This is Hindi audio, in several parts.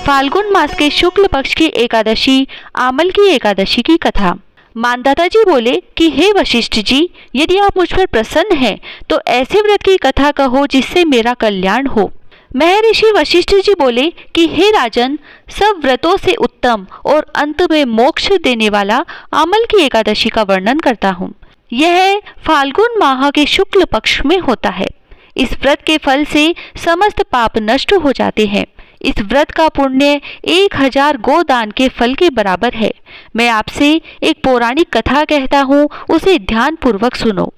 फाल्गुन मास के शुक्ल पक्ष की एकादशी आमल की एकादशी की कथा। मानदाता जी बोले कि हे वशिष्ठ जी, यदि आप मुझ पर प्रसन्न हैं तो ऐसे व्रत की कथा कहो जिससे मेरा कल्याण हो। महर्षि वशिष्ठ जी बोले कि हे राजन, सब व्रतों से उत्तम और अंत में मोक्ष देने वाला आमल की एकादशी का वर्णन करता हूँ। यह फाल्गुन माह के शुक्ल पक्ष में होता है। इस व्रत के फल से समस्त पाप नष्ट हो जाते हैं। इस व्रत का पुण्य 1000 गोदान के फल के बराबर है। मैं आपसे एक पौराणिक कथा कहता हूँ, उसे ध्यान पूर्वक सुनो।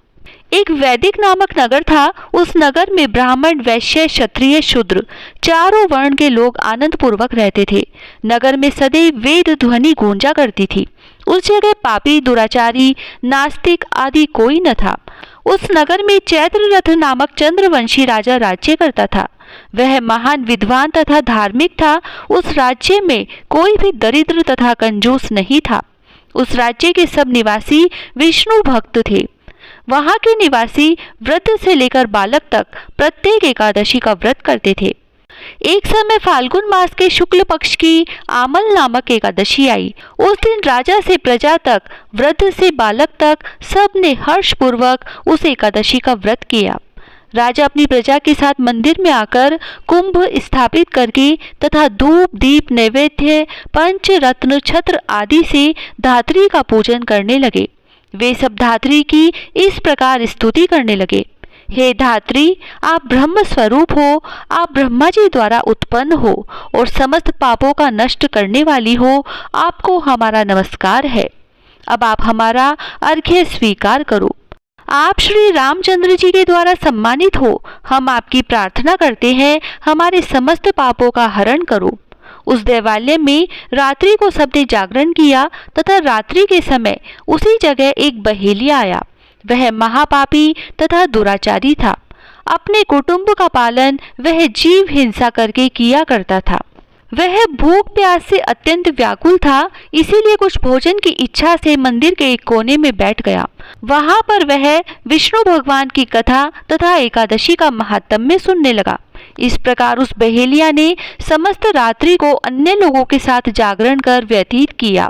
एक वैदिक नामक नगर था। उस नगर में ब्राह्मण, वैश्य, क्षत्रिय, शूद्र चारों वर्ण के लोग आनंद पूर्वक रहते थे। नगर में सदैव वेद ध्वनि गूंजा करती थी। उस जगह पापी, दुराचारी, नास्तिक आदि कोई न था। उस नगर में चैत्ररथ नामक चंद्रवंशी राजा राज्य करता था। वह महान विद्वान तथा धार्मिक था। उस राज्य में कोई भी दरिद्र तथा कंजूस नहीं था। उस राज्य के सब निवासी विष्णु भक्त थे। वहां के निवासी वृद्ध से लेकर बालक तक प्रत्येक एकादशी का व्रत करते थे। एक समय फाल्गुन मास के शुक्ल पक्ष की आमल नामक एकादशी आई। उस दिन राजा से प्रजा तक, वृद्ध से बालक तक सब ने हर्ष पूर्वक उस एकादशी का व्रत किया। राजा अपनी प्रजा के साथ मंदिर में आकर कुंभ स्थापित करके तथा धूप, दीप, नैवेद्य, पंच रत्न, छत्र आदि से धात्री का पूजन करने लगे। वे सब धात्री की इस प्रकार स्तुति करने लगे। हे धात्री, आप ब्रह्म स्वरूप हो, आप ब्रह्मा जी द्वारा उत्पन्न हो और समस्त पापों का नष्ट करने वाली हो। आपको हमारा नमस्कार है। अब आप हमारा अर्घ्य स्वीकार करो। आप श्री रामचंद्र जी के द्वारा सम्मानित हो। हम आपकी प्रार्थना करते हैं, हमारे समस्त पापों का हरण करो। उस देवालय में रात्रि को सबने जागरण किया तथा रात्रि के समय उसी जगह एक बहेलिया आया। वह महापापी तथा दुराचारी था। अपने कुटुंब का पालन वह जीव हिंसा करके किया करता था। वह भूख प्यास से अत्यंत व्याकुल था, इसीलिए कुछ भोजन की इच्छा से मंदिर के एक कोने में बैठ गया। वहां पर वह विष्णु भगवान की कथा तथा एकादशी का महात्म्य सुनने लगा। इस प्रकार उस बहेलिया ने समस्त रात्रि को अन्य लोगों के साथ जागरण कर व्यतीत किया।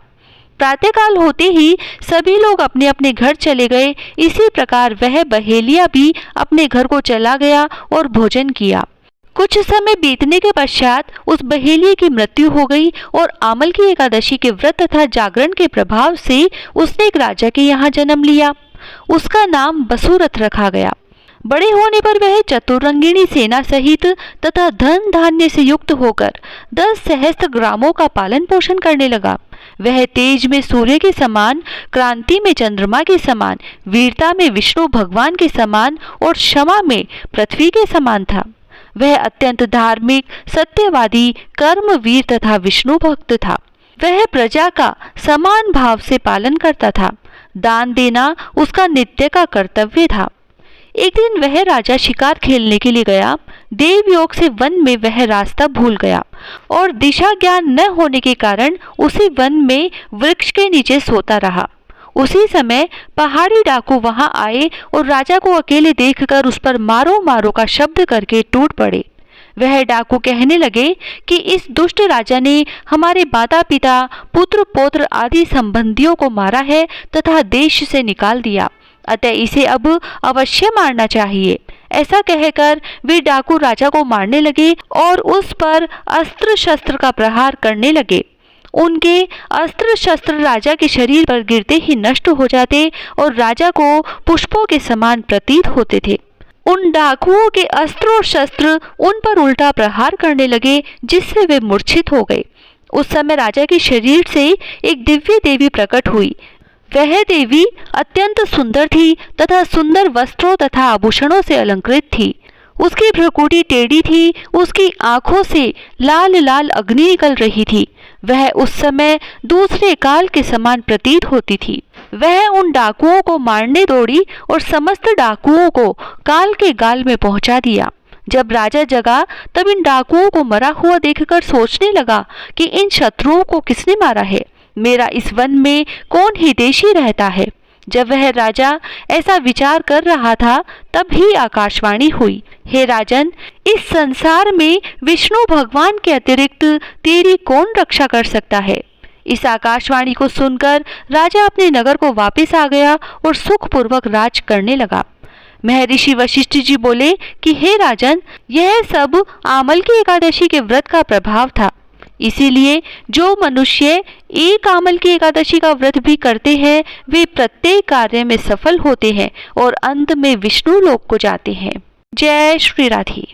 प्रातःकाल होते ही सभी लोग अपने अपने घर चले गए। इसी प्रकार वह बहेलिया भी अपने घर को चला गया और भोजन किया। कुछ समय बीतने के पश्चात उस बहेलिये की मृत्यु हो गई और आमल की एकादशी के व्रत तथा जागरण के प्रभाव से उसने एक राजा के यहाँ जन्म लिया। उसका नाम बसुरथ रखा गया। बड़े होने पर वह चतुरंगिणी सेना सहित तथा धन धान्य से युक्त होकर 10 सहस्त्र ग्रामों का पालन पोषण करने लगा। वह तेज में सूर्य के समान, क्रांति में चंद्रमा के समान, वीरता में विष्णु भगवान के समान और क्षमा में पृथ्वी के समान था। वह अत्यंत धार्मिक, सत्यवादी, कर्मवीर तथा विष्णु भक्त था। वह प्रजा का समान भाव से पालन करता था। दान देना उसका नित्य का कर्तव्य था। एक दिन वह राजा शिकार खेलने के लिए गया। देवयोग से वन में वह रास्ता भूल गया और दिशा ज्ञान न होने के कारण उसी वन में वृक्ष के नीचे सोता रहा। उसी समय पहाड़ी डाकू वहां आए और राजा को अकेले देखकर उस पर मारो मारो का शब्द करके टूट पड़े। वह डाकू कहने लगे कि इस दुष्ट राजा ने हमारे माता पिता, पुत्र पौत्र आदि संबंधियों को मारा है तथा देश से निकाल दिया, अतः इसे अब अवश्य मारना चाहिए। ऐसा कहकर वे डाकू राजा को मारने लगे और उस पर अस्त्र शस्त्र का प्रहार करने लगे। उनके अस्त्र शस्त्र राजा के शरीर पर गिरते ही नष्ट हो जाते और राजा को पुष्पों के समान प्रतीत होते थे। उन डाकुओं के अस्त्र और शस्त्र उन पर उल्टा प्रहार करने लगे, जिससे वे मूर्छित हो गए। उस समय राजा के शरीर से एक दिव्य देवी प्रकट हुई। वह देवी अत्यंत सुंदर थी तथा सुंदर वस्त्रों तथा आभूषणों से अलंकृत थी। उसकी भ्रुकुटी टेढ़ी थी। उसकी आंखों से लाल लाल अग्नि निकल रही थी। वह उस समय दूसरे काल के समान प्रतीत होती थी। वह उन डाकुओं को मारने दौड़ी और समस्त डाकुओं को काल के गाल में पहुंचा दिया। जब राजा जगा तब इन डाकुओं को मरा हुआ देखकर सोचने लगा कि इन शत्रुओं को किसने मारा है। मेरा इस वन में कौन हितैषी रहता है। जब वह राजा ऐसा विचार कर रहा था तब ही आकाशवाणी हुई, हे राजन, इस संसार में विष्णु भगवान के अतिरिक्त तेरी कौन रक्षा कर सकता है। इस आकाशवाणी को सुनकर राजा अपने नगर को वापस आ गया और सुखपूर्वक राज करने लगा। महर्षि वशिष्ठ जी बोले कि हे राजन, यह सब आमल की एकादशी के व्रत का प्रभाव था। इसीलिए जो मनुष्य एक आमल की एकादशी का व्रत भी करते हैं वे प्रत्येक कार्य में सफल होते हैं और अंत में विष्णु लोक को जाते हैं। जय श्री राधे।